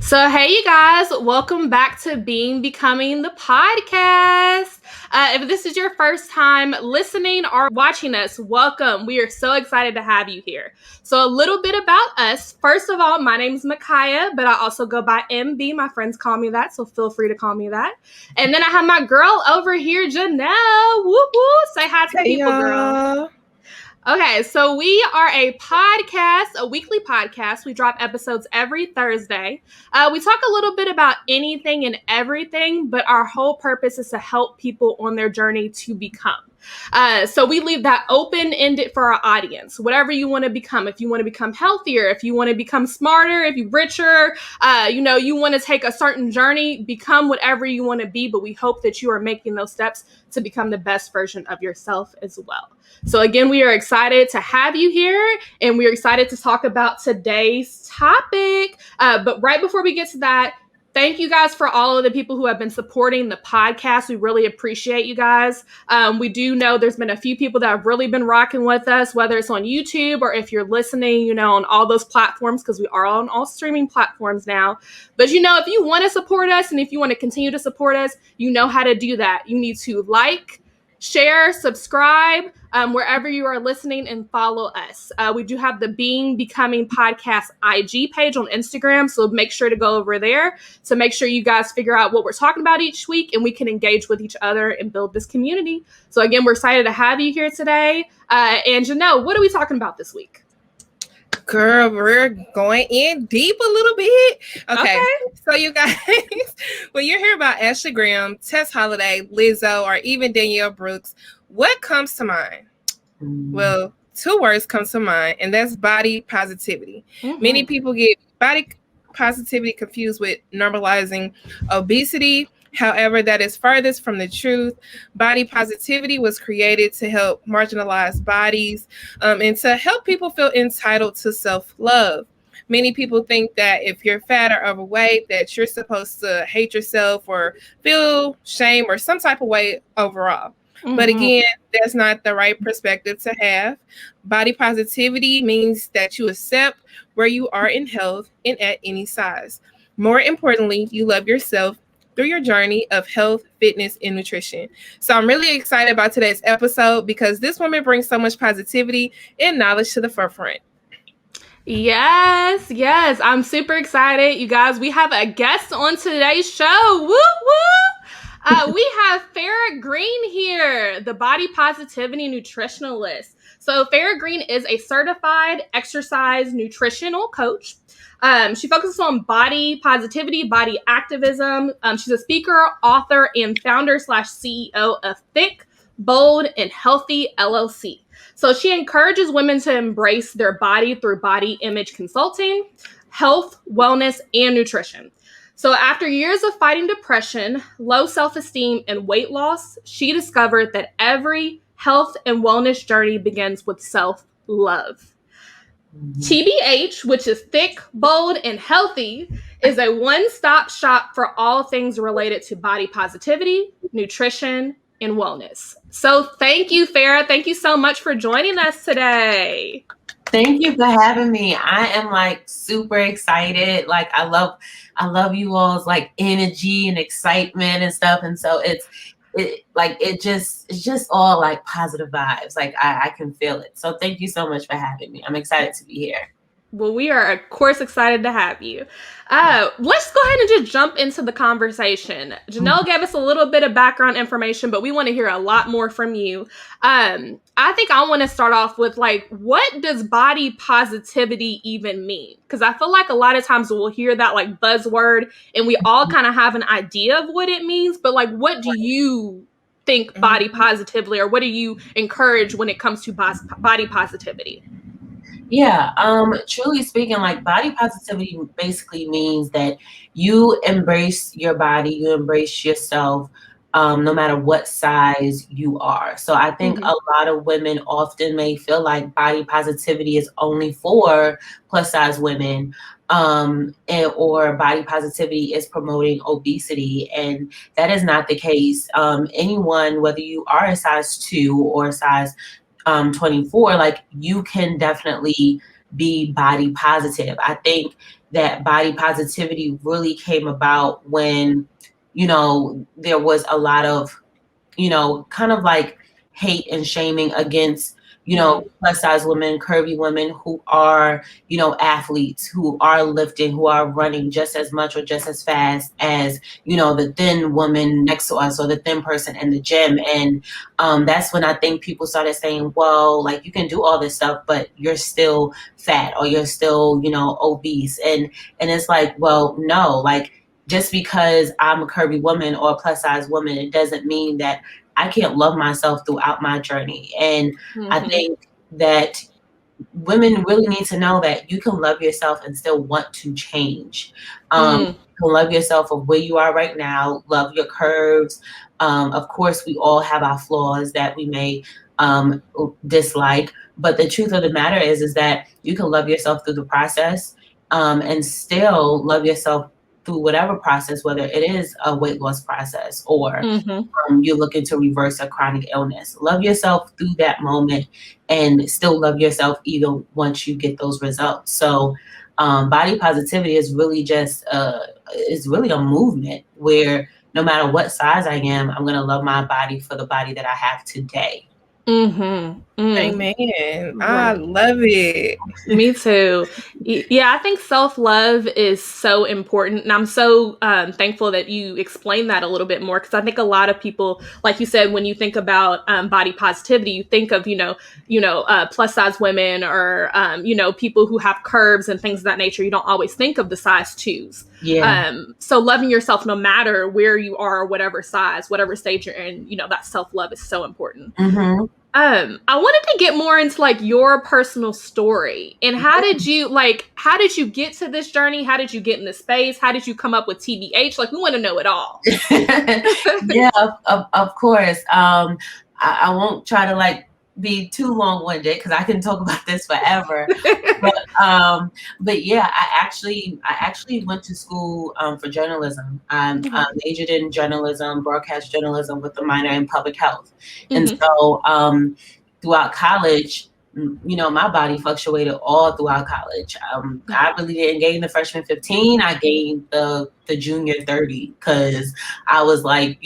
So, hey, you guys, welcome back to Being Becoming the podcast. If this is your first time listening or watching us, welcome. We are so excited to have you here. So, a little bit about us. First of all, my name is 𝒹𝒶𝓃𝓃𝑒𝓁, but I also go by MB. My friends call me that, so feel free to call me that. And then I have my girl over here, Janelle. Woo woo! Say hi to the people, girl. Okay, so we are a podcast, a weekly podcast. We drop episodes every Thursday. We talk a little bit about anything and everything, but our whole purpose is to help people on their journey to become. So we leave that open-ended for our audience. Whatever you want to become, if you want to become healthier, if you want to become smarter, if you're richer, you want to take a certain journey, become whatever you want to be. But we hope that you are making those steps to become the best version of yourself as well. So again, we are excited to have you here, and we're excited to talk about today's topic. But right before we get to that, thank you guys for all of the people who have been supporting the podcast. We really appreciate you guys. We do know there's been a few people that have really been rocking with us, whether it's on YouTube or if you're listening, on all those platforms, because we are on all streaming platforms now. But if you want to support us and if you want to continue to support us, you know how to do that. You need to like, share, subscribe, wherever you are listening, and follow us. We do have the Being Becoming Podcast IG page on Instagram, so make sure to go over there to make sure you guys figure out what we're talking about each week, and we can engage with each other and build this community. So again, we're excited to have you here today. And Janelle, what are we talking about this week? Girl, we're going in deep a little bit. Okay. So you guys, when you hear about Ashley Graham, Tess Holiday, Lizzo, or even Danielle Brooks, what comes to mind? Well, two words come to mind, and that's body positivity. Many people get body positivity confused with normalizing obesity. However, that is furthest from the truth. Body positivity was created to help marginalized bodies and to help people feel entitled to self-love. Many people think that if you're fat or overweight, that you're supposed to hate yourself or feel shame or some type of way overall. But again, that's not the right perspective to have. Body positivity means that you accept where you are in health and at any size. More importantly, you love yourself through your journey of health, fitness, and nutrition. So I'm really excited about today's episode because this woman brings so much positivity and knowledge to the forefront. Yes. I'm super excited. You guys, we have a guest on today's show. Woo woo! We have Farah Green here, the body positivity nutritionalist. So Farah Green is a certified exercise nutritional coach. She focuses on body positivity, body activism. She's a speaker, author, and founder/CEO of 𝒃𝒽𝒾𝓃𝓃 𝐻𝑒𝓇𝑒 LLC. So she encourages women to embrace their body through body image consulting, health, wellness, and nutrition. So after years of fighting depression, low self-esteem, and weight loss, she discovered that every health and wellness journey begins with self-love. TBH, which is thick, bold, and healthy, is a one-stop shop for all things related to body positivity, nutrition, and wellness. So thank you, Farah. Thank you so much for joining us today. Thank you for having me. I am super excited. I love you all's energy and excitement and stuff. And so it's just all positive vibes. I can feel it. So thank you so much for having me. I'm excited to be here. Well, we are, of course, excited to have you. Let's go ahead and just jump into the conversation. Janelle gave us a little bit of background information, but we want to hear a lot more from you. I think I want to start off with, what does body positivity even mean? Because I feel like a lot of times we'll hear that, buzzword, and we all kind of have an idea of what it means. But, what do you think body positively, or what do you encourage when it comes to body positivity? Yeah, truly speaking, body positivity basically means that you embrace your body, you embrace yourself, no matter what size you are. So I think a lot of women often may feel like body positivity is only for plus size women, or body positivity is promoting obesity, and that is not the case. Anyone, whether you are a size 2 or a size 24, you can definitely be body positive. I think that body positivity really came about when, you know, there was a lot of, you know, kind of like hate and shaming against, you know, plus size women, curvy women who are, you know, athletes, who are lifting, who are running just as much or just as fast as, you know, the thin woman next to us or the thin person in the gym. And that's when I think people started saying, well, like, you can do all this stuff, but you're still fat or you're still, you know, obese. And it's like, well, no, like, just because I'm a curvy woman or a plus size woman, it doesn't mean that I can't love myself throughout my journey. And I think that women really need to know that you can love yourself and still want to change. You can love yourself of where you are right now, love your curves. Of course, we all have our flaws that we may dislike, but the truth of the matter is that you can love yourself through the process and still love yourself through whatever process, whether it is a weight loss process or you're looking to reverse a chronic illness. Love yourself through that moment and still love yourself even once you get those results. So body positivity is really just is really a movement where no matter what size I am, I'm going to love my body for the body that I have today. Amen. I love it. Me too. Yeah, I think self-love is so important. And I'm so thankful that you explained that a little bit more, because I think a lot of people, like you said, when you think about body positivity, you think of, plus size women or, people who have curves and things of that nature. You don't always think of the size 2s. Yeah. So loving yourself no matter where you are, whatever size, whatever stage you're in, that self-love is so important. I wanted to get more into like your personal story and how did you get to this journey? How did you get in this space? How did you come up with TBH? Like, we want to know it all. Yeah, of course. I won't try to like be too long-winded because I can talk about this forever. But yeah, I actually went to school for journalism. I majored in journalism, broadcast journalism, with a minor in public health. And so throughout college, my body fluctuated all throughout college. I really didn't gain the freshman 15. I gained the junior 30 because I was like,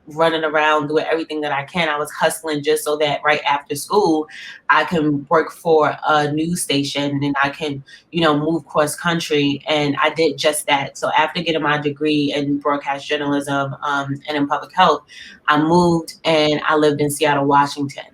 running around doing everything that I can. I was hustling just so that right after school, I can work for a news station and I can, move cross country. And I did just that. So after getting my degree in broadcast journalism and in public health, I moved and I lived in Seattle, Washington.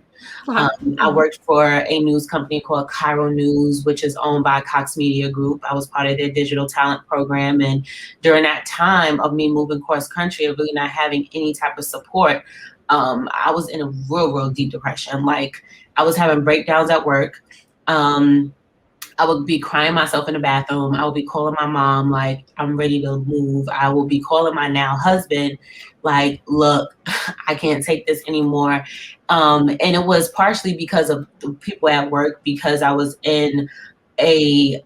I worked for a news company called Cairo News, which is owned by Cox Media Group. I was part of their digital talent program. And during that time of me moving cross country and really not having any type of support, I was in a real deep depression. Like, I was having breakdowns at work. I would be crying myself in the bathroom. I would be calling my mom, like, I'm ready to move. I will be calling my now husband, like, look, I can't take this anymore. And it was partially because of the people at work, because I was in okay,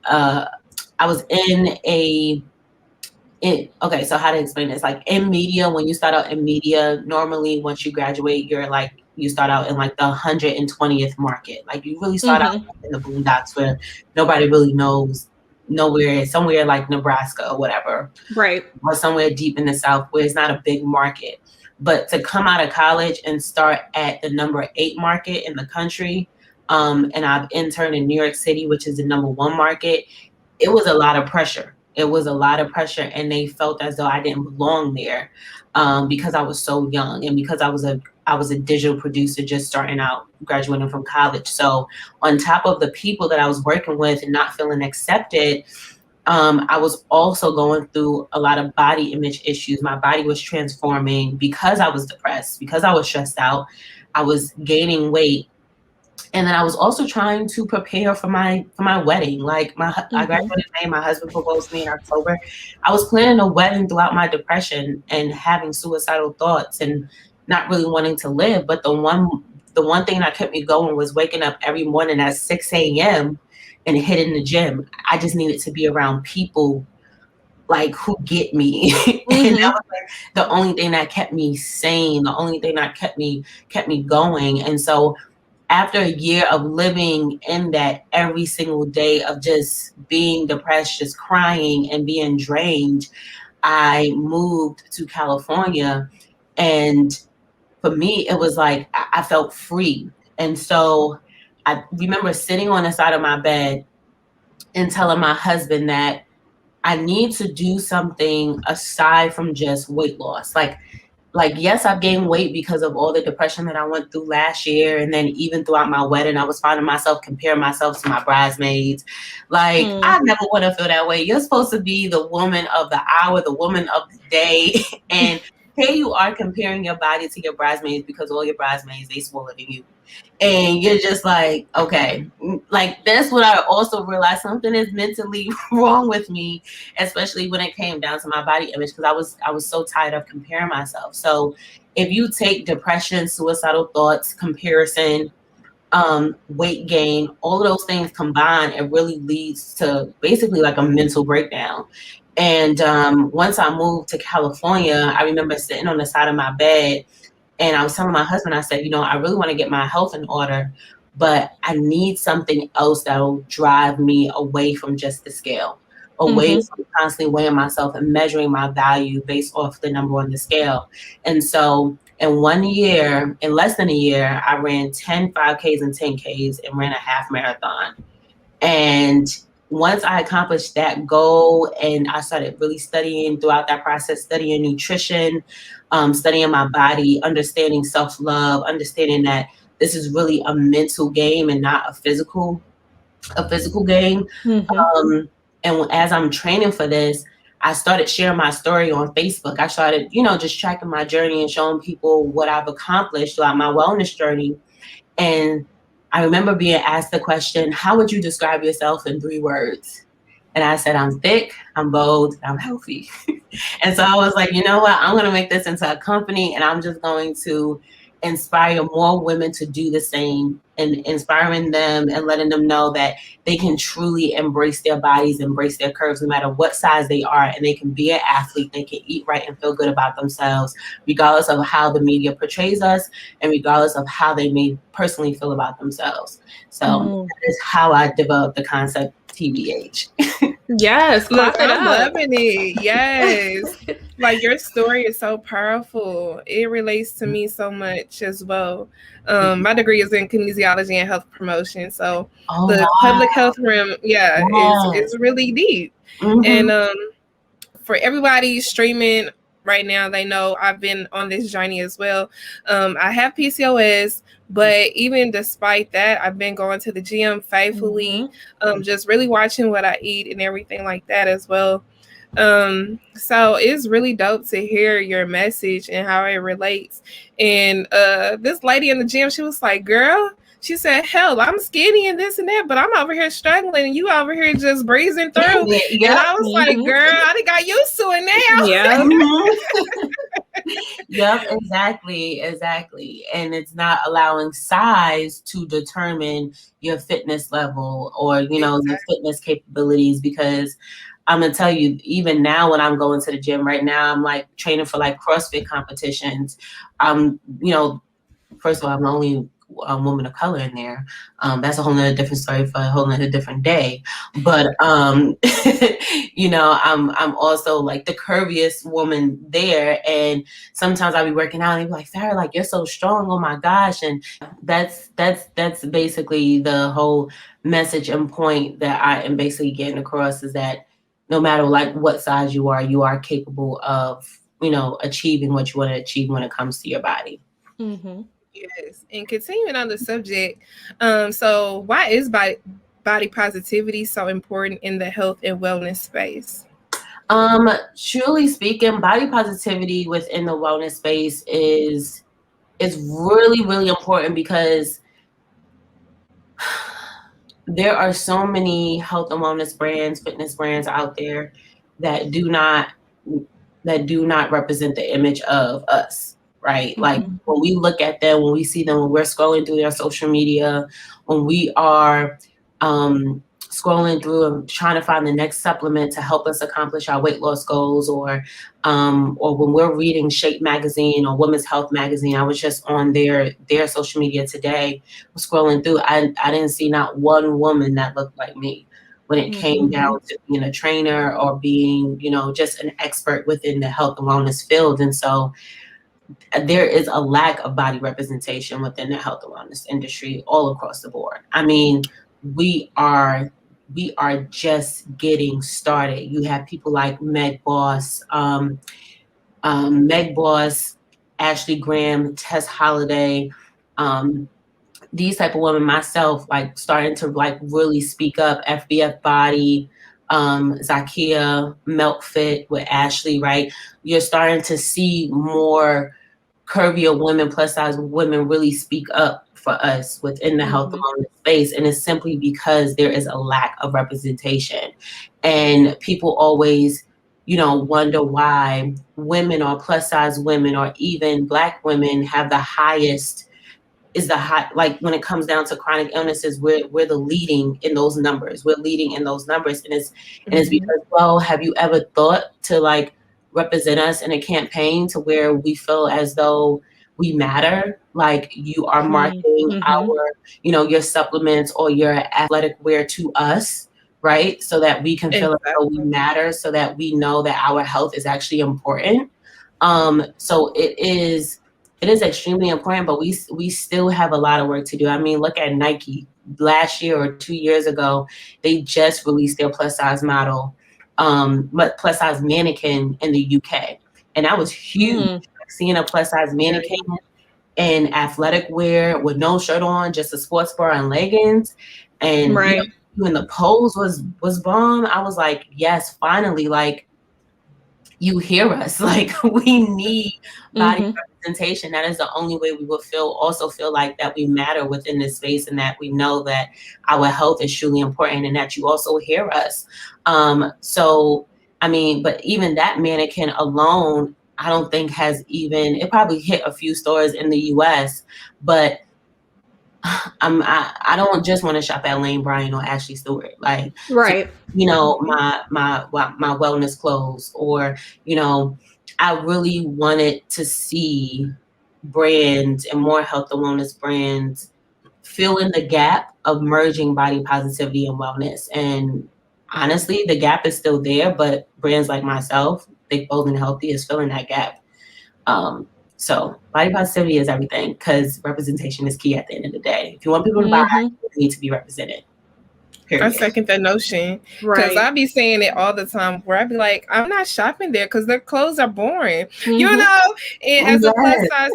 so how to explain this? Like, in media, when you start out in media, normally once you graduate, you start out in like the 120th market. Like, you really start out in the boondocks where nobody really knows, somewhere like Nebraska or whatever. Right. Or somewhere deep in the South where it's not a big market. But to come out of college and start at the number 8 market in the country, and I've interned in New York City, which is the number 1 market, it was a lot of pressure. And they felt as though I didn't belong there because I was so young and because I was a digital producer just starting out, graduating from college. So on top of the people that I was working with and not feeling accepted, I was also going through a lot of body image issues. My body was transforming because I was depressed, because I was stressed out. I was gaining weight. And then I was also trying to prepare for my wedding. Like, I graduated in May, my husband proposed to me in October. I was planning a wedding throughout my depression and having suicidal thoughts and not really wanting to live. But the one thing that kept me going was waking up every morning at 6 a.m. and hitting the gym. I just needed to be around people like who get me. And that was like the only thing that kept me sane, the only thing that kept me going. And so after a year of living in that every single day of just being depressed, just crying and being drained, I moved to California. And for me, it was like I felt free. And so I remember sitting on the side of my bed and telling my husband that I need to do something aside from just weight loss. Like, yes, I've gained weight because of all the depression that I went through last year. And then even throughout my wedding, I was finding myself comparing myself to my bridesmaids. Like, I never want to feel that way. You're supposed to be the woman of the hour, the woman of the day. And here you are comparing your body to your bridesmaids because all your bridesmaids, they smaller than you. And you're just like, okay, like that's what I also realized, something is mentally wrong with me, especially when it came down to my body image, because I was so tired of comparing myself. So if you take depression, suicidal thoughts, comparison, weight gain, all of those things combined, it really leads to basically like a mental breakdown. And once I moved to California, I remember sitting on the side of my bed and I was telling my husband, I said, I really want to get my health in order, but I need something else that will drive me away from just the scale, away from constantly weighing myself and measuring my value based off the number on the scale. And so in 1 year, in less than a year, I ran 10 5Ks and 10Ks and ran a half marathon. And once I accomplished that goal and I started really studying throughout that process, studying nutrition, studying my body, understanding self-love, understanding that this is really a mental game and not a physical game. And as I'm training for this, I started sharing my story on Facebook. I started, just tracking my journey and showing people what I've accomplished throughout my wellness journey. And I remember being asked the question, how would you describe yourself in 3 words? And I said, I'm thick, I'm bold, I'm healthy. And so I was like, you know what? I'm going to make this into a company and I'm just going to inspire more women to do the same, and inspiring them and letting them know that they can truly embrace their bodies, embrace their curves, no matter what size they are. And they can be an athlete, they can eat right and feel good about themselves, regardless of how the media portrays us and regardless of how they may personally feel about themselves. So that is how I developed the concept TBH. Yes, look, I'm loving it. Yes. Like, your story is so powerful. It relates to me so much as well. My degree is in kinesiology and health promotion. So the public health realm, is really deep. And for everybody streaming right now, they know I've been on this journey as well. I have PCOS, but even despite that, I've been going to the gym faithfully, just really watching what I eat and everything like that as well. So it's really dope to hear your message and how it relates. And this lady in the gym, she was like, girl, she said, hell, I'm skinny and this and that, but I'm over here struggling and you over here just breezing through. And I was like, girl, I done got used to it now. Yep, exactly. And it's not allowing size to determine your fitness level or, your fitness capabilities, because I'm going to tell you, even now when I'm going to the gym right now, I'm like training for like CrossFit competitions. First of all, I'm the only woman of color in there. That's a whole nother different story for a whole nother different day. But, I'm also like the curviest woman there. And sometimes I'll be working out and they'll be like, Farah, like, you're so strong. Oh my gosh. And that's basically the whole message and point that I am basically getting across, is that no matter like what size you are capable of, achieving what you want to achieve when it comes to your body. Yes. And continuing on the subject, so why is body positivity so important in the health and wellness space? Truly speaking, body positivity within the wellness space is really, really important, because there are so many health and wellness brands, fitness brands out there that do not represent the image of us. Right? Like, when we look at them, when we see them, when we're scrolling through their social media, when we are scrolling through and trying to find the next supplement to help us accomplish our weight loss goals, or when we're reading Shape magazine or Women's Health magazine. I was just on their social media today, scrolling through. I didn't see not one woman that looked like me when it came down to being a trainer or being, just an expert within the health and wellness field. And so there is a lack of body representation within the health and wellness industry all across the board. I mean, we are just getting started. You have people like Meg Boss, Ashley Graham, Tess Holliday, these type of women, myself, like starting to like really speak up. FBF Body, 𝒾𝓃𝓃𝑒𝓁 Fit with Ashley, right? You're starting to see more curvier women, plus size women really speak up for us within the health and wellness space. And it's simply because there is a lack of representation. And people always, wonder why women or plus size women or even Black women have the highest, like when it comes down to chronic illnesses, we're the leading in those numbers. We're leading in those numbers. And it's because, well, have you ever thought to like represent us in a campaign to where we feel as though we matter? Like you are marketing our, your supplements or your athletic wear to us, right? So that we can feel as though we matter, so that we know that our health is actually important. So it is extremely important, but we still have a lot of work to do. I mean, look at Nike. Last year or 2 years ago, they just released their plus size model, plus size mannequin in the UK. And that was huge. Seeing a plus size mannequin in athletic wear with no shirt on, just a sports bra and leggings. And when the pose was bomb, I was like, yes, finally, like, you hear us. Like, we need body representation. That is the only way we will also feel like that we matter within this space, and that we know that our health is truly important, and that you also hear us. So, I mean, but even that mannequin alone, I don't think it probably hit a few stores in the US, but I don't just want to shop at Lane Bryant or Ashley Stewart, like, right. So, my wellness clothes, or, I really wanted to see brands and more health and wellness brands fill in the gap of merging body positivity and wellness. And honestly, the gap is still there, but brands like myself, Thick, Bold, and Healthy, is filling that gap. So body positivity is everything, because representation is key at the end of the day. If you want people to buy, you need to be represented. Period. I second that notion, because I be saying it all the time, where I be like, I'm not shopping there because their clothes are boring, and as a plus size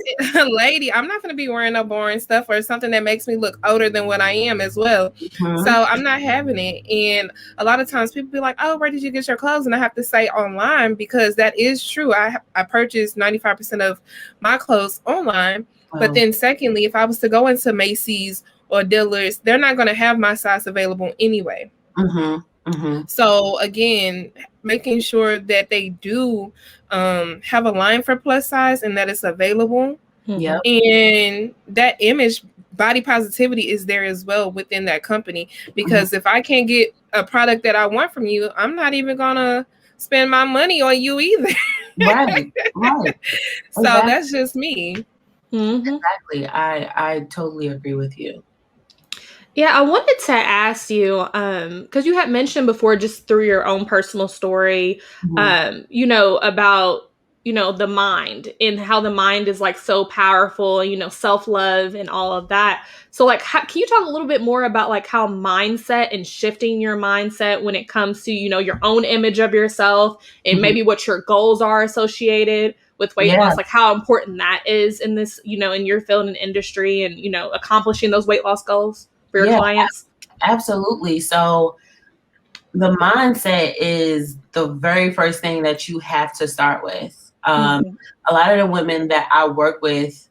lady, I'm not going to be wearing no boring stuff or something that makes me look older than what I am as well. So I'm not having it. And a lot of times people be like, oh, where did you get your clothes? And I have to say online, because that is true. I purchase 95% of my clothes online. But then secondly, if I was to go into Macy's or Dillard's, they're not going to have my size available anyway. So again, making sure that they do have a line for plus size and that it's available. And that image, body positivity, is there as well within that company. Because if I can't get a product that I want from you, I'm not even going to spend my money on you either. Right. So that's just me. Exactly. I totally agree with you. Yeah, I wanted to ask you, because you had mentioned before, just through your own personal story, about, the mind, and how the mind is like so powerful, self-love and all of that. So like, can you talk a little bit more about like how mindset and shifting your mindset when it comes to, your own image of yourself, and maybe what your goals are associated with weight loss, like how important that is in this, in your field and industry, and, accomplishing those weight loss goals for your clients? Absolutely. So the mindset is the very first thing that you have to start with. A lot of the women that I work with,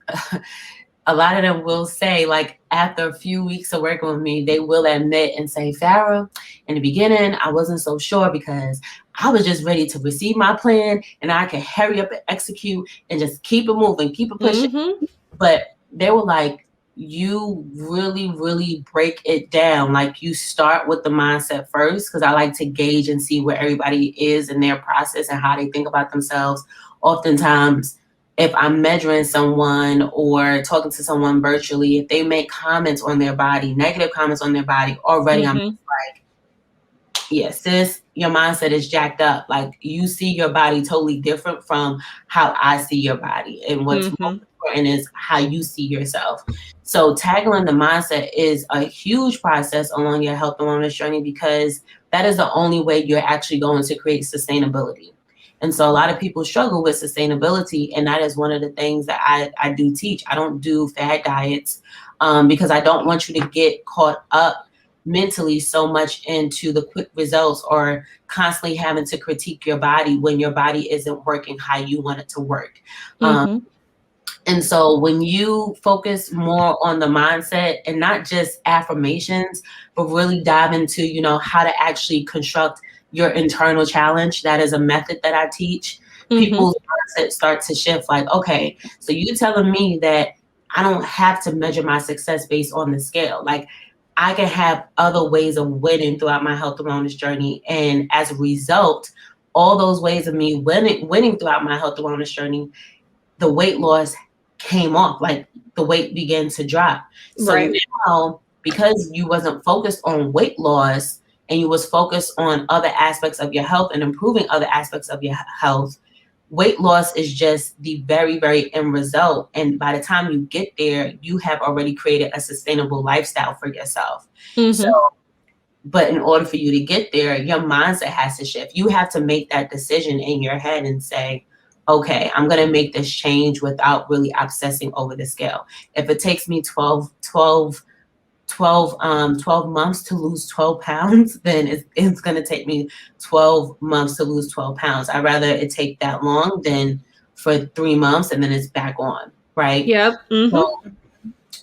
a lot of them will say, like, after a few weeks of working with me, they will admit and say, Farah, in the beginning, I wasn't so sure because I was just ready to receive my plan and I could hurry up and execute and just keep it moving, keep it pushing. But they were like, you really, really break it down. Like you start with the mindset first, because I like to gauge and see where everybody is in their process and how they think about themselves. Oftentimes, if I'm measuring someone or talking to someone virtually, if they make comments on their body, negative comments on their body, already I'm like, yeah, sis, your mindset is jacked up. Like you see your body totally different from how I see your body. And what's most important is how you see yourself. So tackling the mindset is a huge process along your health and wellness journey, because that is the only way you're actually going to create sustainability. And so a lot of people struggle with sustainability, and that is one of the things that I do teach. I don't do fad diets because I don't want you to get caught up mentally so much into the quick results or constantly having to critique your body when your body isn't working how you want it to work. And so when you focus more on the mindset and not just affirmations, but really dive into, you know, how to actually construct your internal challenge, that is a method that I teach. People's mindset start to shift like, okay, so you're telling me that I don't have to measure my success based on the scale. Like I can have other ways of winning throughout my health and wellness journey. And as a result, all those ways of me winning throughout my health and wellness journey, the weight loss came off, like the weight began to drop. So now, because you wasn't focused on weight loss and you was focused on other aspects of your health and improving other aspects of your health, weight loss is just the very, very end result. And by the time you get there, you have already created a sustainable lifestyle for yourself. So, but in order for you to get there, your mindset has to shift. You have to make that decision in your head and say, okay, I'm going to make this change without really obsessing over the scale. If it takes me 12 months to lose 12 pounds, then it's going to take me 12 months to lose 12 pounds. I'd rather it take that long than for 3 months and then it's back on, right?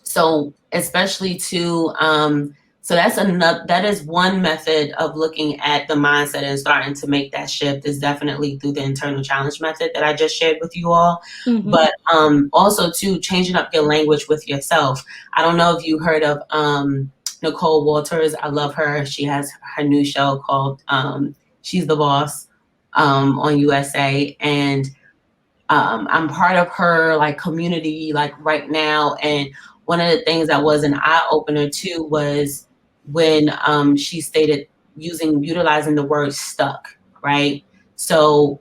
So especially to, so that is one method of looking at the mindset and starting to make that shift, is definitely through the internal challenge method that I just shared with you all. But also too, changing up your language with yourself. I don't know if you heard of Nicole Walters. I love her. She has her new show called She's the Boss on USA. And I'm part of her like community like right now. And one of the things that was an eye opener too was when she stated utilizing the word stuck, right? So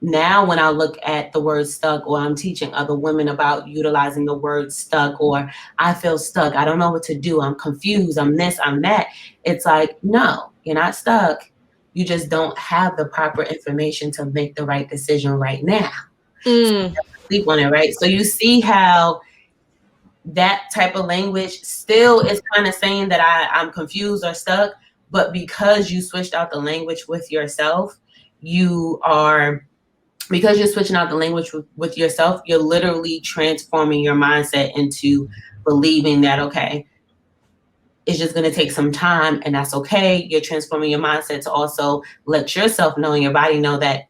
now when I look at the word stuck, or I'm teaching other women about utilizing the word stuck, or I feel stuck, I don't know what to do, I'm confused, I'm this, I'm that. It's like, no, you're not stuck. You just don't have the proper information to make the right decision right now. So sleep on it, right? So you see how that type of language still is kind of saying that I'm confused or stuck, but because you switched out the language with yourself, because you're switching out the language with yourself, you're literally transforming your mindset into believing that, okay, it's just going to take some time and that's okay. You're transforming your mindset to also let yourself know and your body know that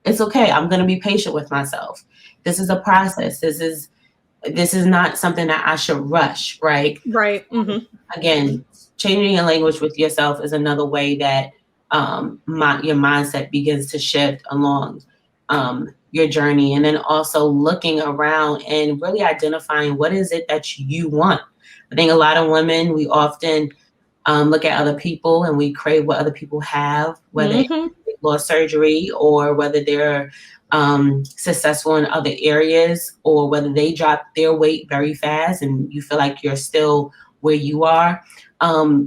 it's okay. I'm going to be patient with myself. This is a process. This is not something that I should rush, right? Again, changing your language with yourself is another way that your mindset begins to shift along your journey. And then also looking around and really identifying what is it that you want. I think a lot of women, we often look at other people and we crave what other people have, whether it's lost surgery or whether they're successful in other areas, or whether they drop their weight very fast and you feel like you're still where you are.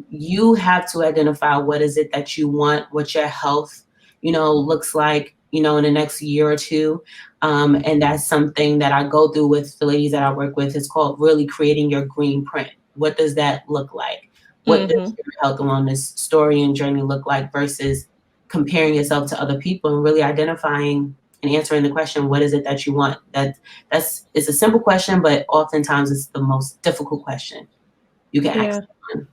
You have to identify what is it that you want, what your health, looks like, in the next year or two. And that's something that I go through with the ladies that I work with. It's called really creating your green print. What does that look like? What does your health and wellness story and journey look like versus comparing yourself to other people, and really identifying and answering the question, what is it that you want? It's a simple question, but oftentimes it's the most difficult question you can ask someone.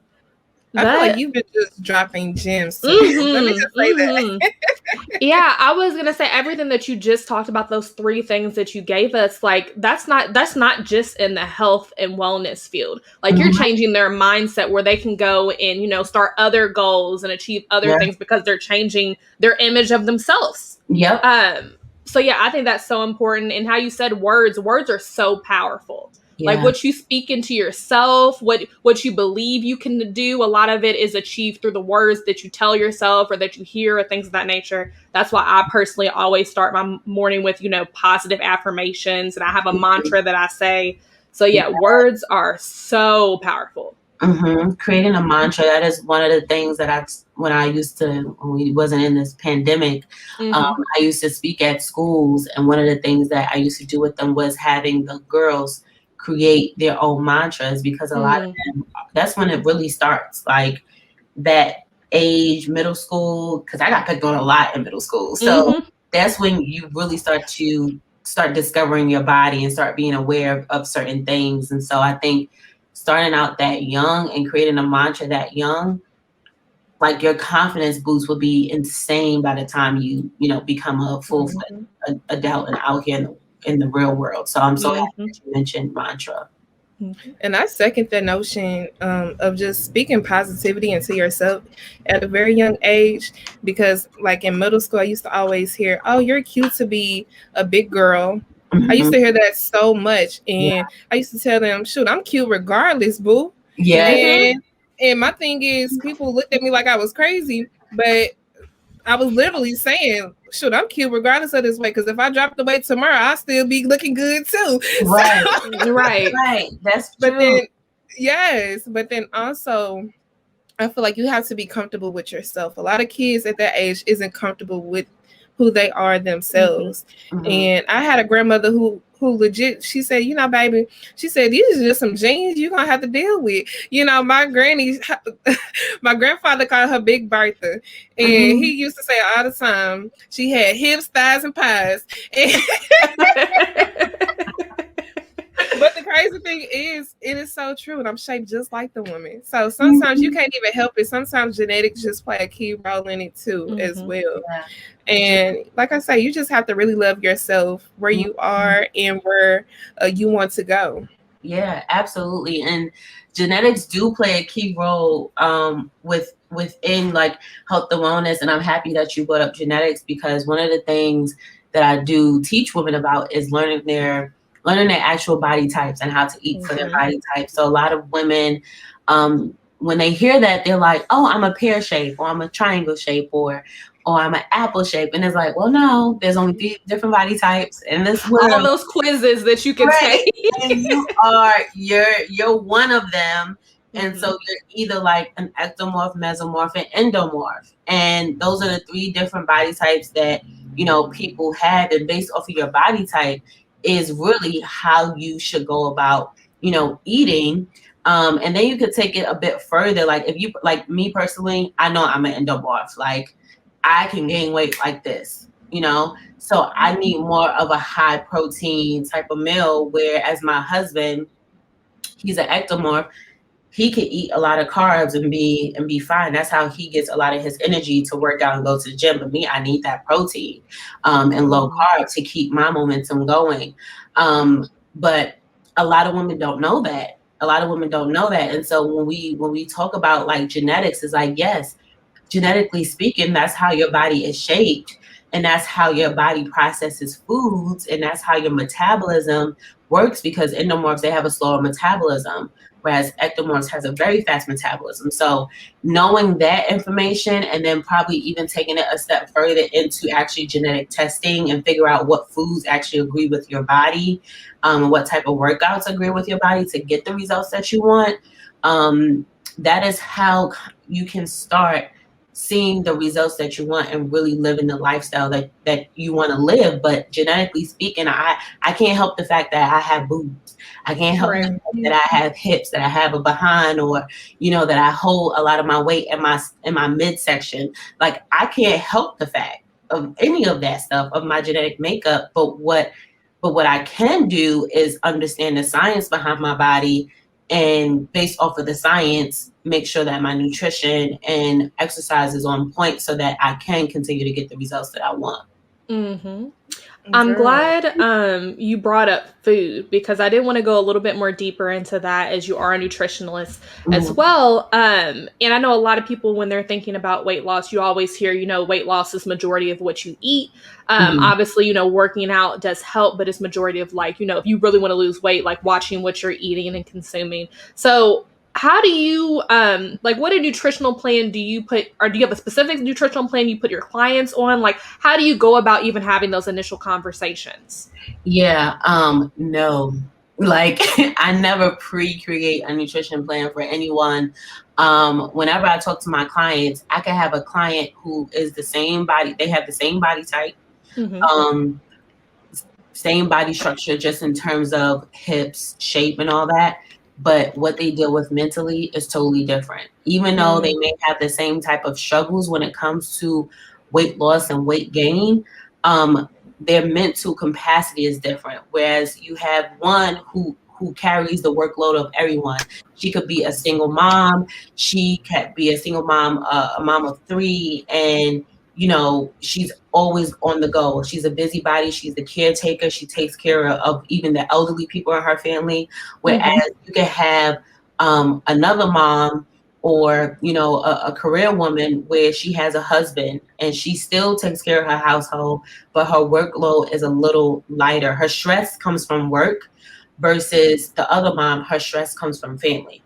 I feel like you've been just dropping gems. Let me just say that. Yeah, I was gonna say everything that you just talked about, those 3 things that you gave us, like that's not just in the health and wellness field. Like you're changing their mindset where they can go and, start other goals and achieve other things because they're changing their image of themselves. Yep. So yeah, I think that's so important. And how you said words are so powerful. Yeah. Like what you speak into yourself, what you believe you can do, a lot of it is achieved through the words that you tell yourself or that you hear or things of that nature. That's why I personally always start my morning with, positive affirmations, and I have a mantra that I say. So yeah, words are so powerful. Creating a mantra, that is one of the things that when we wasn't in this pandemic, I used to speak at schools, and one of the things that I used to do with them was having the girls create their own mantras, because a lot of them, that's when it really starts, like that age, middle school, because I got picked on a lot in middle school. So that's when you really start discovering your body and start being aware of certain things. And so I think starting out that young and creating a mantra that young, like your confidence boost will be insane by the time you become a full-fledged adult and out here in the real world. So I'm so happy that you mentioned mantra. And I second the notion of just speaking positivity into yourself at a very young age, because like in middle school, I used to always hear, "Oh, you're cute to be a big girl." I used to hear that so much, and I used to tell them, "Shoot, I'm cute regardless, boo." Yeah. And my thing is, people looked at me like I was crazy, but I was literally saying, "Shoot, I'm cute regardless of this weight, because if I drop the weight tomorrow, I'll still be looking good too." Right. So, right. That's true. But then also, I feel like you have to be comfortable with yourself. A lot of kids at that age isn't comfortable with who they are themselves. And I had a grandmother who legit, she said, "Baby," she said, "these are just some genes you're gonna have to deal with." My grandfather called her Big Bertha, and he used to say all the time she had hips, thighs, and pies. But the crazy thing is, it is so true, and I'm shaped just like the woman. So sometimes you can't even help it. Sometimes genetics just play a key role in it too, as well. Yeah. And like I say, you just have to really love yourself where you are and where you want to go. Yeah, absolutely. And genetics do play a key role within like health and wellness. And I'm happy that you brought up genetics, because one of the things that I do teach women about is learning their actual body types and how to eat for their body type. So a lot of women, when they hear that, they're like, "Oh, I'm a pear shape, or I'm a triangle shape, or I'm an apple shape." And it's like, well, no, there's only 3 different body types in this world. All those quizzes that you can take. And you're one of them. And so you're either like an ectomorph, mesomorph, and endomorph. And those are the 3 different body types that, people have. And based off of your body type is really how you should go about, eating. And then you could take it a bit further. Like if you, like me personally, I know I'm an endomorph. Like I can gain weight like this, so I need more of a high protein type of meal. Whereas my husband, he's an ectomorph. He could eat a lot of carbs and be fine. That's how he gets a lot of his energy to work out and go to the gym. But me, I need that protein and low carb to keep my momentum going. But a lot of women don't know that. And so when we talk about like genetics, it's like, yes, genetically speaking, that's how your body is shaped, and that's how your body processes foods, and that's how your metabolism works, because endomorphs, they have a slower metabolism, whereas ectomorphs has a very fast metabolism. So knowing that information, and then probably even taking it a step further into actually genetic testing and figure out what foods actually agree with your body, and what type of workouts agree with your body to get the results that you want. That is how you can start seeing the results that you want and really living the lifestyle that you want to live. But genetically speaking, I can't help the fact that I have boobs. I can't help the fact that I have hips, that I have a behind, or that I hold a lot of my weight in my midsection. Like I can't help the fact of any of that stuff of my genetic makeup. But what I can do is understand the science behind my body and based off of the science, make sure that my nutrition and exercise is on point so that I can continue to get the results that I want. Mm-hmm. I'm glad you brought up food, because I did want to go a little bit more deeper into that, as you are a nutritionalist as well. And I know a lot of people, when they're thinking about weight loss, you always hear, weight loss is majority of what you eat. Obviously, working out does help, but it's majority of if you really want to lose weight, like watching what you're eating and consuming. So how do you, what a nutritional plan do you put, or do you have a specific nutritional plan you put your clients on? Like, how do you go about even having those initial conversations? Yeah, no, I never pre-create a nutrition plan for anyone. Whenever I talk to my clients, I can have a client who is the same body, they have the same body type, same body structure, just in terms of hips, shape, and all that. But what they deal with mentally is totally different. Even though they may have the same type of struggles when it comes to weight loss and weight gain, their mental capacity is different. Whereas you have one who carries the workload of everyone. She could be a single mom. She could be a single mom, a mom of 3, and she's always on the go. She's a busybody. She's the caretaker. She takes care of even the elderly people in her family. Whereas you can have another mom, or a career woman, where she has a husband and she still takes care of her household, but her workload is a little lighter. Her stress comes from work, versus the other mom, her stress comes from family.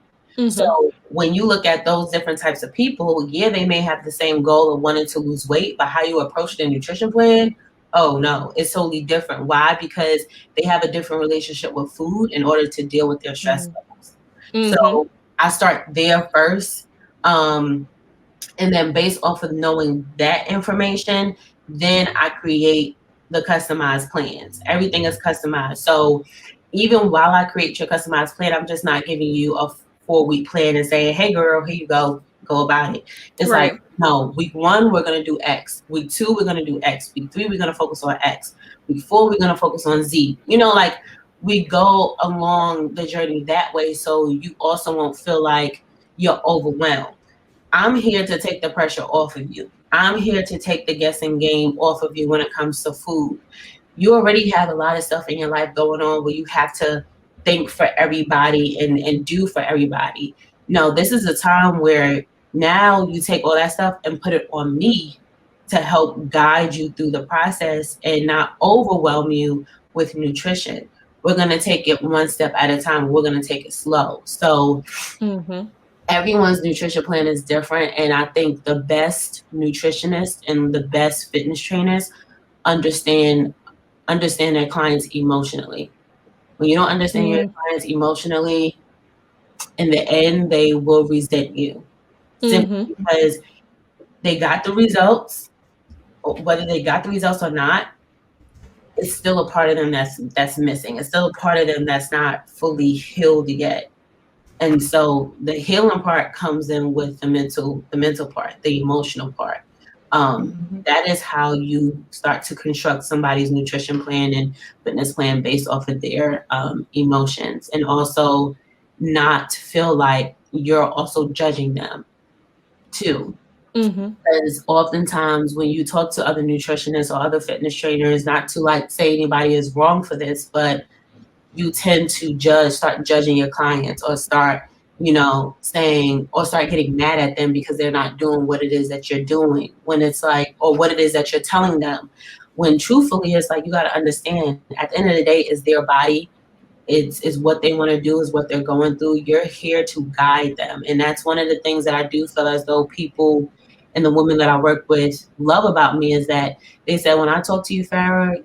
So when you look at those different types of people, they may have the same goal of wanting to lose weight, but how you approach the nutrition plan, oh no, it's totally different. Why? Because they have a different relationship with food in order to deal with their stress levels. So I start there first. And then based off of knowing that information, then I create the customized plans. Everything is customized. So even while I create your customized plan, I'm just not giving you a 4-week plan and saying, hey girl, here you go about it. It's like, no, week 1, we're going to do X. Week 2, we're going to do X. Week 3, we're going to focus on X. Week 4, we're going to focus on Z. We go along the journey that way, so you also won't feel like you're overwhelmed. I'm here to take the pressure off of you. I'm here to take the guessing game off of you when it comes to food. You already have a lot of stuff in your life going on where you have to think for everybody and do for everybody. No, this is a time where now you take all that stuff and put it on me to help guide you through the process and not overwhelm you with nutrition. We're going to take it one step at a time. We're going to take it slow. So everyone's nutrition plan is different. And I think the best nutritionists and the best fitness trainers understand their clients emotionally. When you don't understand your clients emotionally, in the end, they will resent you. Simply because they got the results, whether they got the results or not, it's still a part of them that's missing. It's still a part of them that's not fully healed yet. And so the healing part comes in with the mental part, the emotional part. That is how you start to construct somebody's nutrition plan and fitness plan based off of their emotions, and also not feel like you're also judging them too. Because oftentimes when you talk to other nutritionists or other fitness trainers, not to say anybody is wrong for this, but you tend to start judging your clients, or start saying, or start getting mad at them because they're not doing what it is that you're doing, when it's or what it is that you're telling them, when truthfully it's you got to understand, at the end of the day, it's their body. It's what they want to do, is what they're going through. You're here to guide them. And that's one of the things that I do feel as though people and the women that I work with love about me, is that they said, when I talk to you, Farah,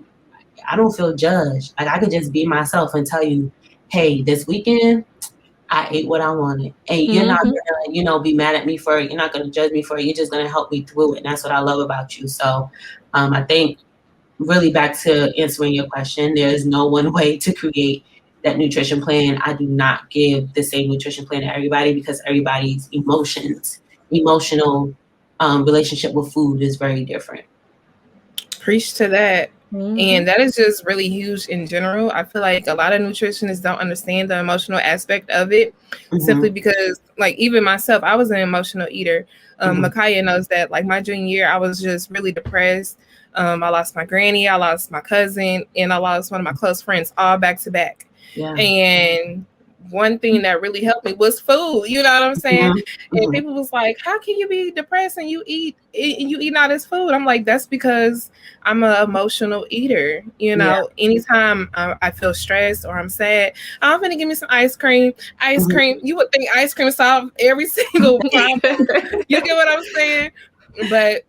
I don't feel judged. I could just be myself and tell you, hey, this weekend, I ate what I wanted. And you're not gonna, be mad at me for it. You're not gonna judge me for it. You're just gonna help me through it. And that's what I love about you. So I think, really back to answering your question, there is no one way to create that nutrition plan. I do not give the same nutrition plan to everybody, because everybody's emotional relationship with food is very different. Preach to that. And that is just really huge in general. I feel like a lot of nutritionists don't understand the emotional aspect of it, simply because, like, even myself, I was an emotional eater. Micaiah knows that. Like, my junior year, I was just really depressed. I lost my granny, I lost my cousin, and I lost one of my close friends, all back to back. Yeah. And one thing that really helped me was food. You know what I'm saying? And people was like, "How can you be depressed and you eat all this food?" I'm like, "That's because I'm an emotional eater. You know, anytime I feel stressed or I'm sad, I'm gonna give me some ice cream. Ice cream. You would think ice cream solve every single problem. You get what I'm saying? But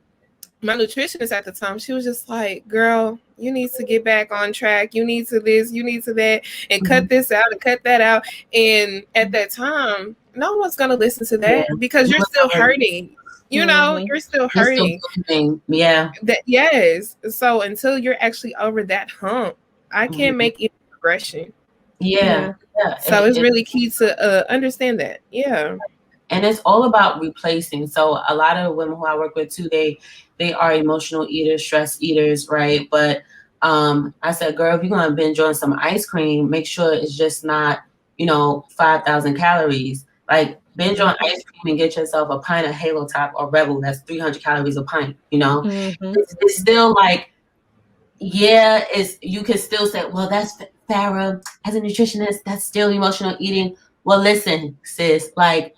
my nutritionist at the time, she was just like, "Girl, you need to get back on track. You need to this, you need to that, and cut this out and cut that out." And at that time, no one's gonna listen to that because you're still hurting. You know, you're still hurting. Yes. So until you're actually over that hump, I can't make any progression. So it's really key to understand that. Yeah. And it's all about replacing. So a lot of women who I work with too, they are emotional eaters, stress eaters, right? But I said, girl, if you're gonna binge on some ice cream, make sure it's just not, 5,000 calories. Like, binge on ice cream and get yourself a pint of 𝒂𝓃𝓃 or Rebel. That's 300 calories a pint. It's still like, you can still say, well, that's Farah as a nutritionist, that's still emotional eating. Well, listen, sis, like,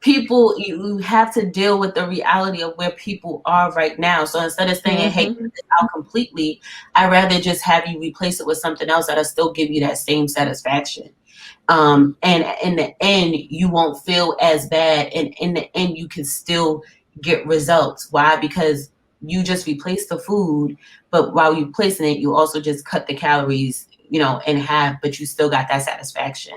people, you have to deal with the reality of where people are right now. So instead of saying, hey, cut this out completely, I'd rather just have you replace it with something else that'll still give you that same satisfaction. And in the end, you won't feel as bad. And in the end, you can still get results. Why? Because you just replace the food, but while you're replacing it, you also just cut the calories, in half, but you still got that satisfaction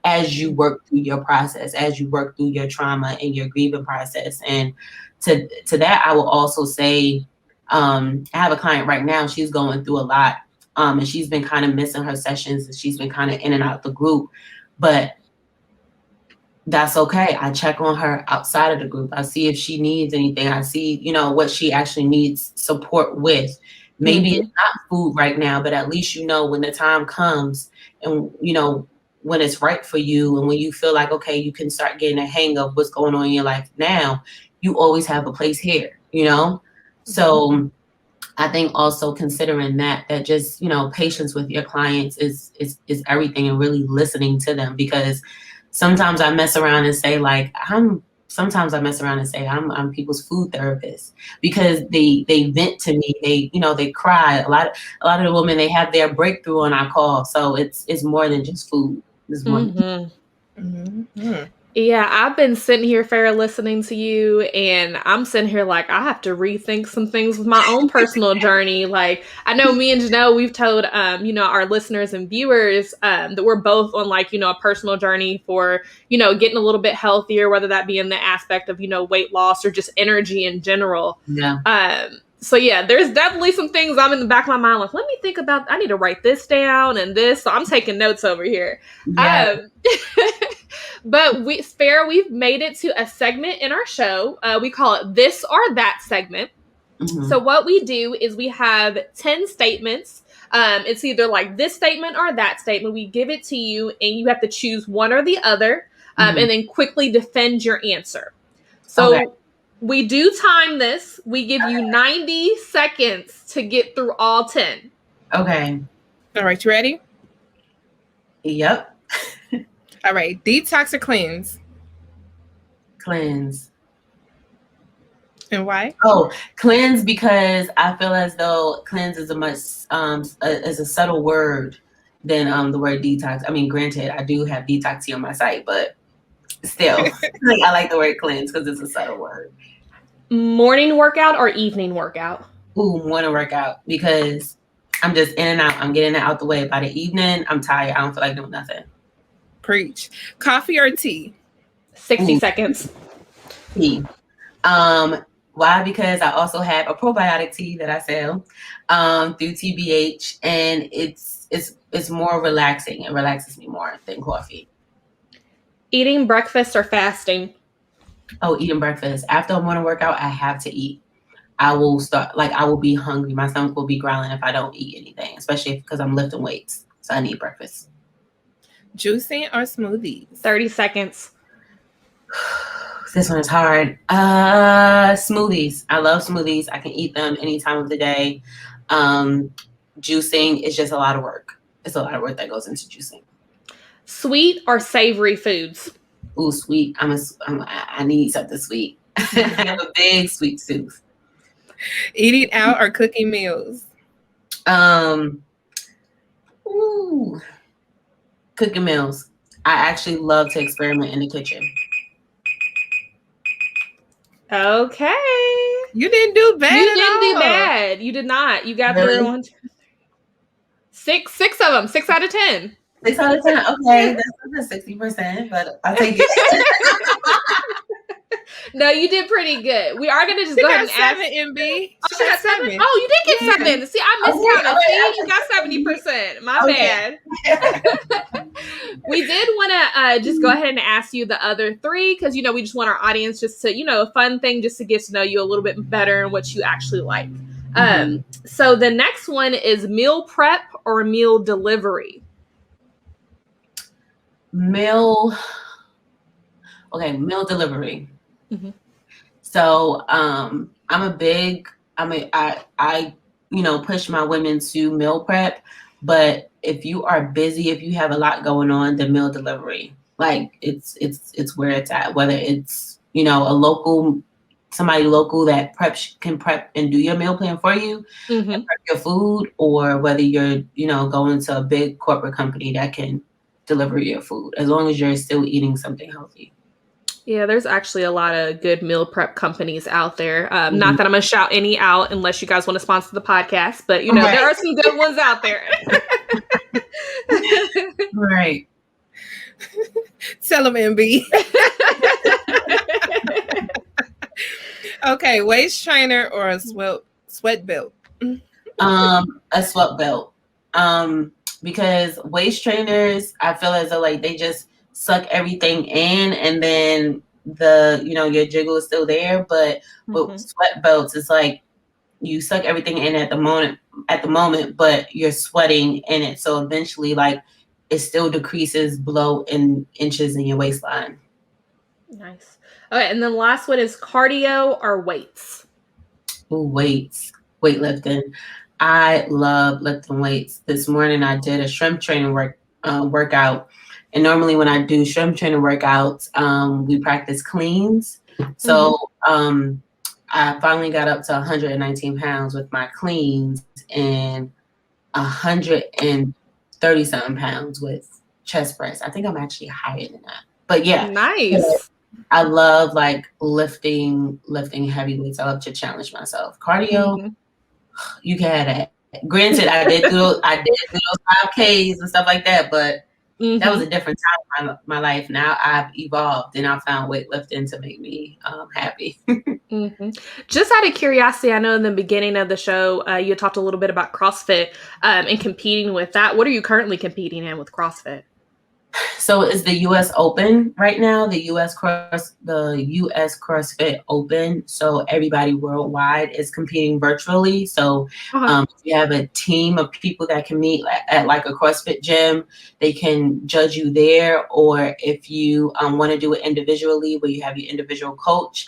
as you work through your process, as you work through your trauma and your grieving process. And to that, I will also say, I have a client right now, she's going through a lot, and she's been kind of missing her sessions, and she's been kind of in and out the group, but that's okay. I check on her outside of the group. I see if she needs anything. I see, what she actually needs support with. Maybe it's not food right now, but at least when the time comes and, when it's right for you and when you feel like, okay, you can start getting a hang of what's going on in your life now, you always have a place here, So I think also considering that just, patience with your clients is everything, and really listening to them, because sometimes I mess around and say, like, I'm people's food therapist, because they vent to me. They cry. A lot of the women, they have their breakthrough on our call. So it's more than just food. It's more Yeah, I've been sitting here, Farah, listening to you, and I'm sitting here like, I have to rethink some things with my own personal journey. Like, I know me and Janelle, we've told, our listeners and viewers that we're both on, like, a personal journey for, getting a little bit healthier, whether that be in the aspect of, weight loss or just energy in general. So yeah, there's definitely some things I'm in the back of my mind, like, let me think about, I need to write this down and this. So I'm taking notes over here. But Farah, we've made it to a segment in our show. We call it This or That segment. So what we do is we have 10 statements. It's either like this statement or that statement. We give it to you and you have to choose one or the other, and then quickly defend your answer. So we do time this. We give you 90 seconds to get through all 10. Okay. All right, you ready? Yep. All right, detox or cleanse? Cleanse. And why? Oh, cleanse, because I feel as though cleanse is is a subtle word than the word detox. I mean, granted, I do have detox here on my site, but still, I like the word cleanse because it's a subtle word. Morning workout or evening workout? Ooh, morning workout, because I'm just in and out. I'm getting it out the way. By the evening, I'm tired. I don't feel like doing nothing. Preach. Coffee or tea? 60 seconds. Tea. Why? Because I also have a probiotic tea that I sell through TBH, and it's more relaxing. It relaxes me more than coffee. Eating breakfast or fasting? Oh, eating breakfast. After a morning workout, I have to eat. I will be hungry. My stomach will be growling if I don't eat anything, especially because I'm lifting weights. So I need breakfast. Juicing or smoothies? 30 seconds. This one is hard. Smoothies. I love smoothies. I can eat them any time of the day. Juicing is just a lot of work. It's a lot of work that goes into juicing. Sweet or savory foods? Ooh, sweet. I need something sweet. I have a big sweet tooth. Eating out or cooking meals? Cooking meals. I actually love to experiment in the kitchen. Okay. You didn't do bad. You didn't do bad. You did not. You got Really? through 1, 2, 3. Six of them. 6 out of 10. 6 out of 10. Okay, that's 60%, but I'll take it. No, you did pretty good. We are gonna just go ahead and ask. 7 MB. Oh, she got 7. Oh, you did get 7. See, I miscounted. See, you got 70%. My bad. We did want to just go ahead and ask you the other 3 because we just want our audience just to a fun thing just to get to know you a little bit better and what you actually like. So the next one is meal prep or meal delivery. Meal delivery. Mm-hmm. So I push my women to meal prep, but if you are busy, if you have a lot going on, the meal delivery, like it's where it's at, whether it's somebody local that can prep and do your meal plan for you, and prep your food, or whether you're going to a big corporate company that can deliver your food, as long as you're still eating something healthy. Yeah, there's actually a lot of good meal prep companies out there. Not that I'm going to shout any out unless you guys want to sponsor the podcast, but there are some good ones out there. Right. Tell them, MB. Okay, waist trainer or a sweat belt? A sweat belt. Because waist trainers, I feel as though they just suck everything in, and then your jiggle is still there. But with sweat belts, it's like you suck everything in at the moment, but you're sweating in it. So eventually, it still decreases below in inches in your waistline. Nice. Okay, and then the last one is cardio or weights? Ooh, weights. Weightlifting. I love lifting weights. This morning I did a shrimp training workout. And normally when I do shrimp training workouts, we practice cleans. So I finally got up to 119 pounds with my cleans and 130 something pounds with chest press. I think I'm actually higher than that. But yeah. Nice. I love lifting heavy weights. I love to challenge myself. Cardio, you can have that. Granted, I did do those 5Ks and stuff like that, but that was a different time in my life. Now I've evolved and I found weightlifting to make me happy. Just out of curiosity, I know in the beginning of the show, you talked a little bit about CrossFit and competing with that. What are you currently competing in with CrossFit? So it's the U.S. Open right now, the U.S. CrossFit Open. So everybody worldwide is competing virtually. So if you have a team of people that can meet at a CrossFit gym, they can judge you there. Or if you want to do it individually, where you have your individual coach,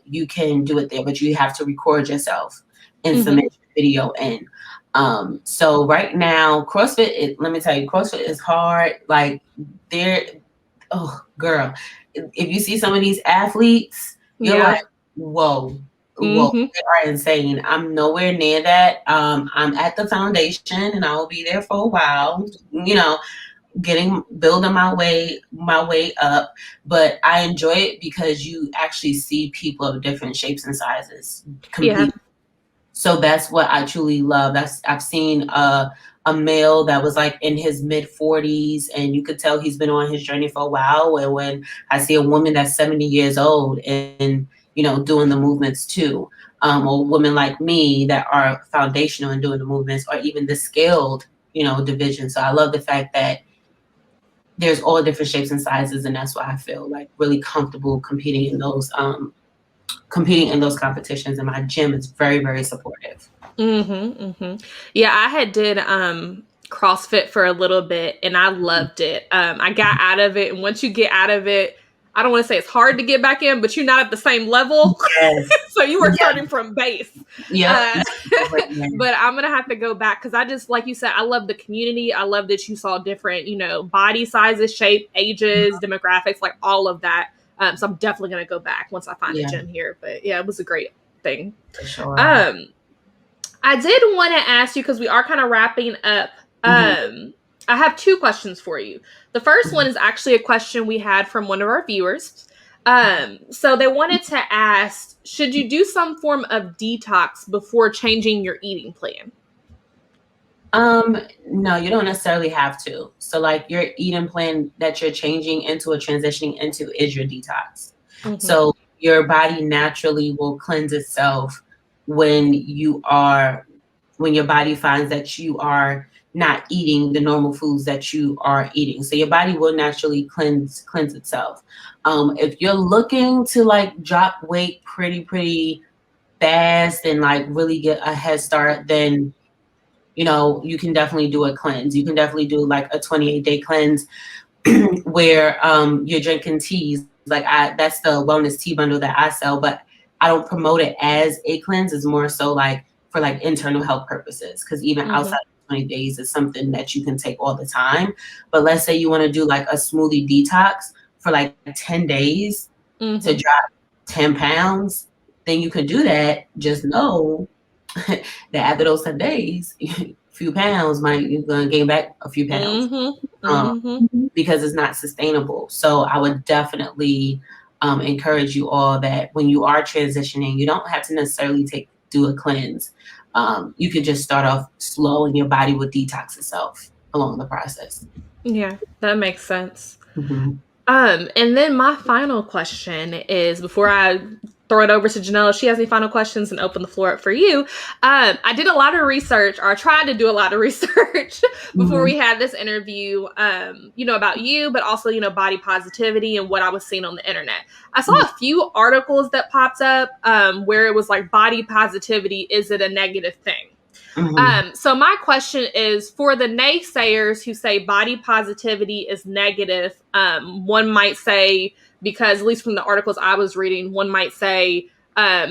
you can do it there, but you have to record yourself and submit your video in. So right now, CrossFit, let me tell you, CrossFit is hard. Girl, if you see some of these athletes, you're like, whoa, they are insane. I'm nowhere near that. I'm at the foundation and I will be there for a while, building my way up, but I enjoy it because you actually see people of different shapes and sizes compete. Yeah. So that's what I truly love. I've seen a male that was in his mid 40s, and you could tell he's been on his journey for a while. And when I see a woman that's 70 years old and doing the movements too, or women like me that are foundational in doing the movements, or even the scaled division. So I love the fact that there's all different shapes and sizes, and that's why I feel really comfortable competing in those competing in those competitions, and my gym is very, very supportive. Yeah, I had did CrossFit for a little bit and I loved it. I got out of it, and once you get out of it, I don't want to say it's hard to get back in, but you're not at the same level. Yes. So you were starting from base. Yeah. But I'm going to have to go back because I just, like you said, I love the community. I love that you saw different, body sizes, shape, ages, demographics, like all of that. So I'm definitely going to go back once I find a gym here. But yeah, it was a great thing. For sure. I did want to ask you, because we are kind of wrapping up. I have two questions for you. The first one is actually a question we had from one of our viewers. So they wanted to ask, should you do some form of detox before changing your eating plan? No, you don't necessarily have to. So like your eating plan that you're changing into or transitioning into is your detox. So your body naturally will cleanse itself when your body finds that you are not eating the normal foods that you are eating. So your body will naturally cleanse itself. If you're looking to like drop weight pretty fast and like really get a head start, then you can definitely do a cleanse. You can definitely do like a 28-day cleanse where you're drinking teas. Like that's the wellness tea bundle that I sell, but I don't promote it as a cleanse. It's more so like for like internal health purposes, because even outside of 20 days is something that you can take all the time. But let's say you want to do like a smoothie detox for like 10 days to drop 10 pounds, then you could do that. Just know that after those 10 days, a few pounds you're going to gain back a few pounds because it's not sustainable. So I would definitely encourage you all that when you are transitioning, you don't have to necessarily do a cleanse. You could just start off slow and your body would detox itself along the process. Yeah, that makes sense. And then my final question is, before I throw it over to Janelle, if she has any final questions, and open the floor up for you. I did a lot of research, or I tried to do a lot of research before we had this interview, about you, but also, body positivity and what I was seeing on the internet. I saw a few articles that popped up where it was like, body positivity, is it a negative thing? So my question is, for the naysayers who say body positivity is negative, one might say, because at least from the articles I was reading, one might say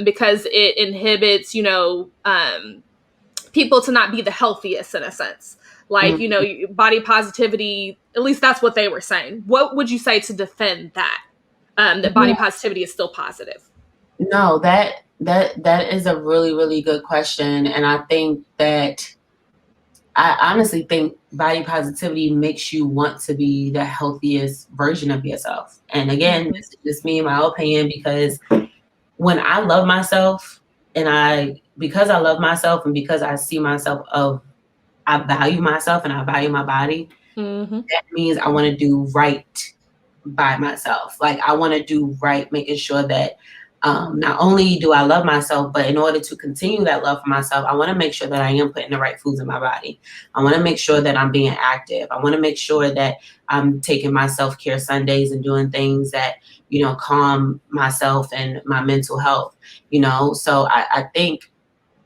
because it inhibits, people to not be the healthiest in a sense. Like, body positivity, at least that's what they were saying. What would you say to defend that, that body positivity is still positive? No, that is a really, really good question. And I think that I honestly think body positivity makes you want to be the healthiest version of yourself. And again, this is just me, my opinion, because when I love myself because I love myself and because I see myself I value myself and I value my body, that means I want to do right by myself. Like I want to do right, making sure that not only do I love myself, but in order to continue that love for myself, I want to make sure that I am putting the right foods in my body. I want to make sure that I'm being active. I want to make sure that I'm taking my self-care Sundays and doing things that, calm myself and my mental health, So I think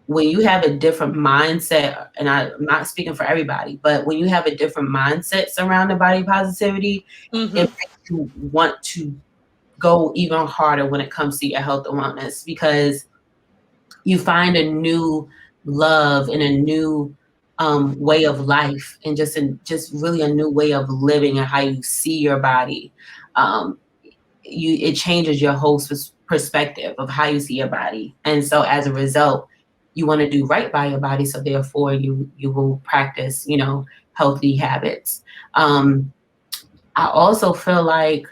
when you have a different mindset, and I'm not speaking for everybody, but when you have a different mindset surrounding body positivity, it makes you want to go even harder when it comes to your health and wellness, because you find a new love and a new way of life, and just really a new way of living and how you see your body. It changes your whole perspective of how you see your body. And so as a result, you want to do right by your body. So therefore you will practice, healthy habits. I also feel like,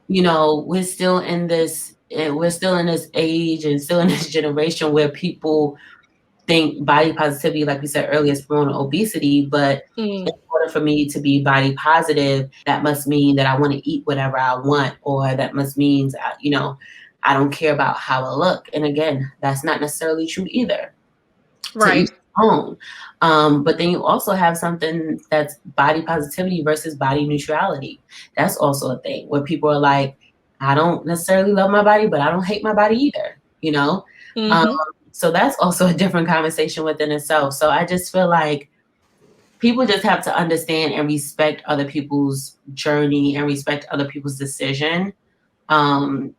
we're still in this age and still in this generation where people think body positivity, like we said earlier, is promoting obesity. But in order for me to be body positive, that must mean that I want to eat whatever I want, or that must mean, I don't care about how I look. And again, that's not necessarily true either. Right. But then you also have something that's body positivity versus body neutrality. That's also a thing where people are like, I don't necessarily love my body, but I don't hate my body either, you know? Mm-hmm. So that's also a different conversation within itself. So I just feel like people just have to understand and respect other people's journey and respect other people's decision. And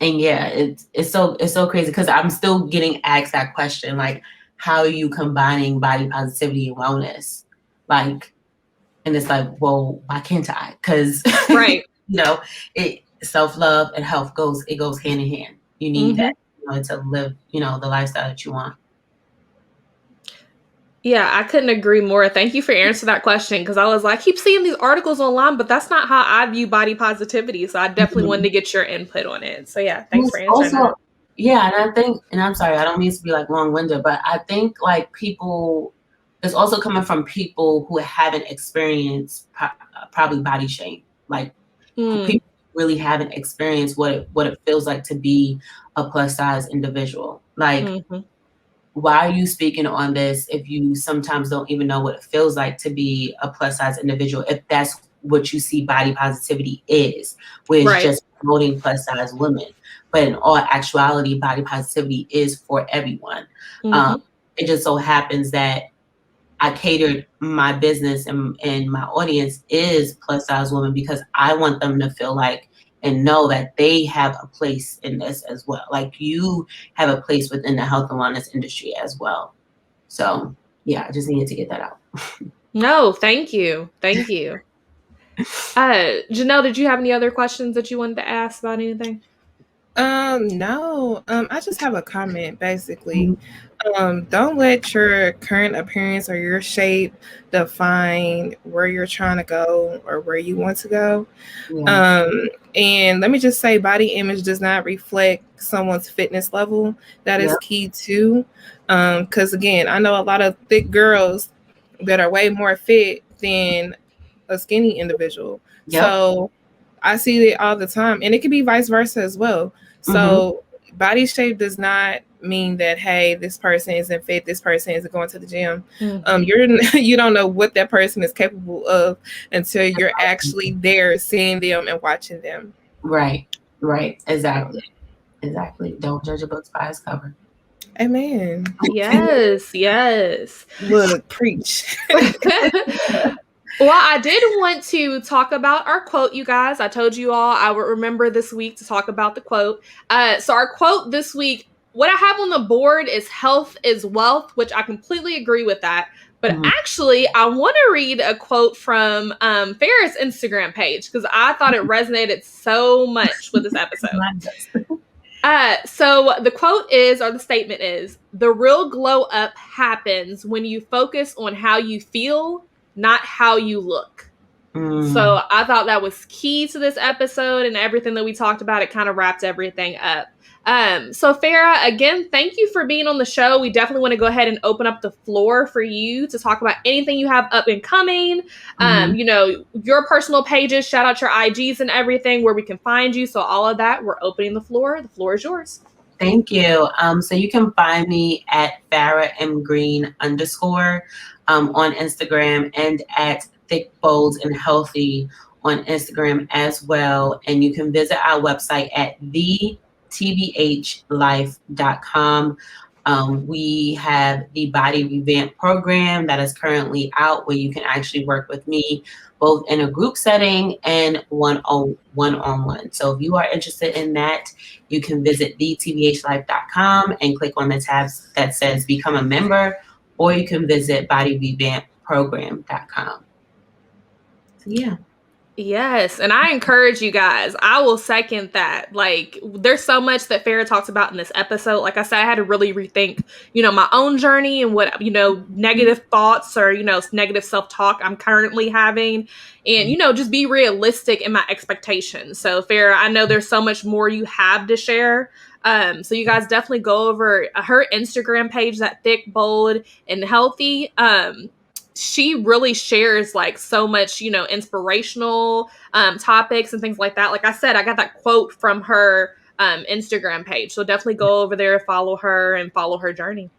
yeah, it's so crazy because I'm still getting asked that question, like, how are you combining body positivity and wellness? Like, and it's like, well, why can't I? Because Right. it self-love and health goes hand in hand. You need that, to live, the lifestyle that you want. Yeah, I couldn't agree more. Thank you for answering that question, because I was like, I keep seeing these articles online, but that's not how I view body positivity. So I definitely wanted to get your input on it. So yeah, thanks for answering that. Yeah, and I think, and I'm sorry, I don't mean to be like long-winded, but I think like people, it's also coming from people who haven't experienced probably body shame. Like people really haven't experienced what it feels like to be a plus size individual. Like, why are you speaking on this if you sometimes don't even know what it feels like to be a plus size individual, if that's what you see body positivity is, which is just promoting plus size women. But in all actuality, body positivity is for everyone. It just so happens that I catered my business and my audience is plus size women because I want them to feel like and know that they have a place in this as well. Like you have a place within the health and wellness industry as well. So yeah, I just needed to get that out. No, thank you. Thank you. Janelle, did you have any other questions that you wanted to ask about anything? No. I just have a comment basically. Don't let your current appearance or your shape define where you're trying to go or where you want to go. Yeah. And let me just say, body image does not reflect someone's fitness level. That is key too. Because again, I know a lot of thick girls that are way more fit than a skinny individual. So I see it all the time, and it could be vice versa as well. So body shape does not mean that, hey, this person isn't fit, this person isn't going to the gym. You don't know what that person is capable of until you're actually there seeing them and watching them. Right. Exactly. Don't judge a book by its cover. Amen. Yes. Look, preach. Well, I did want to talk about our quote, you guys. I told you all I would remember this week to talk about the quote. So our quote this week, what I have on the board is health is wealth, which I completely agree with that. But actually, I want to read a quote from Farah's Instagram page because I thought it resonated so much with this episode. So the quote is, or the statement is, the real glow up happens when you focus on how you feel, not how you look. So I thought that was key to this episode, and everything that we talked about, it kind of wrapped everything up. So Farah, again, thank you for being on the show. We definitely want to go ahead and open up the floor for you to talk about anything you have up and coming. Your personal pages, shout out your IGs and everything where we can find you. So all of that, we're opening the floor. The floor is yours. Thank you. So you can find me at Farah M Green _ on Instagram, and at Thick, Bold, and Healthy on Instagram as well. And you can visit our website at 𝒃𝒽𝑒𝓁𝓁 We have the Body Revamp program that is currently out, where you can actually work with me both in a group setting and one-on-one. So if you are interested in that, you can visit 𝒃𝒽𝓁𝓁 and click on the tabs that says Become a Member, or you can visit bodyrevamprogram.com. So yeah. Yes, and I encourage you guys. I will second that. Like, there's so much that Farah talks about in this episode. Like I said, I had to really rethink, my own journey and what, negative thoughts or, negative self-talk I'm currently having, and, just be realistic in my expectations. So Farah, I know there's so much more you have to share. So you guys definitely go over her Instagram page, that Thick, Bold, and Healthy. She really shares like so much, inspirational topics and things like that. Like I said, I got that quote from her Instagram page. So definitely go over there, follow her, and follow her journey.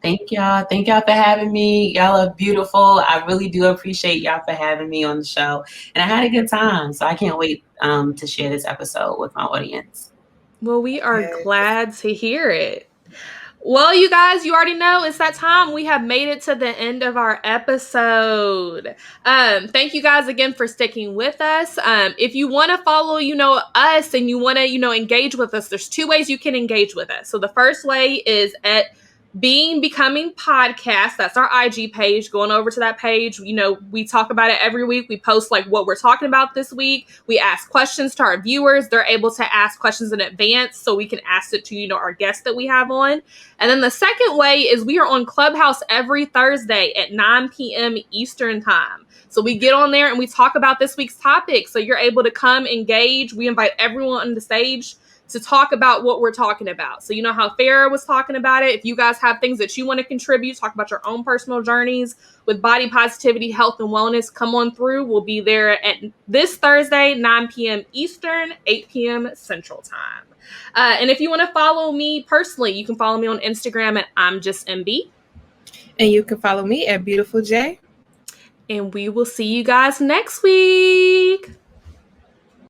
Thank y'all. Thank y'all for having me. Y'all are beautiful. I really do appreciate y'all for having me on the show. And I had a good time. So I can't wait to share this episode with my audience. Well, we are glad to hear it. Well, you guys, you already know it's that time. We have made it to the end of our episode. Thank you guys again for sticking with us. If you want to follow, us and you want to, engage with us, there's 2 ways you can engage with us. So the first way is at Being Becoming Podcast. That's our IG page. Going over to that page, we talk about it every week. We post like what we're talking about this week. We ask questions to our viewers. They're able to ask questions in advance so we can ask it to, our guests that we have on. And then the second way is we are on Clubhouse every Thursday at 9 p.m. Eastern time. So we get on there and we talk about this week's topic. So you're able to come engage. We invite everyone on the stage to talk about what we're talking about. So you know how Farah was talking about it. If you guys have things that you want to contribute, talk about your own personal journeys with body positivity, health, and wellness, come on through. We'll be there at this Thursday, 9 p.m. Eastern, 8 p.m. Central Time. And if you want to follow me personally, you can follow me on Instagram at I'mJustMB. And you can follow me at 𝒶𝓃𝓃𝑒𝓁. And we will see you guys next week.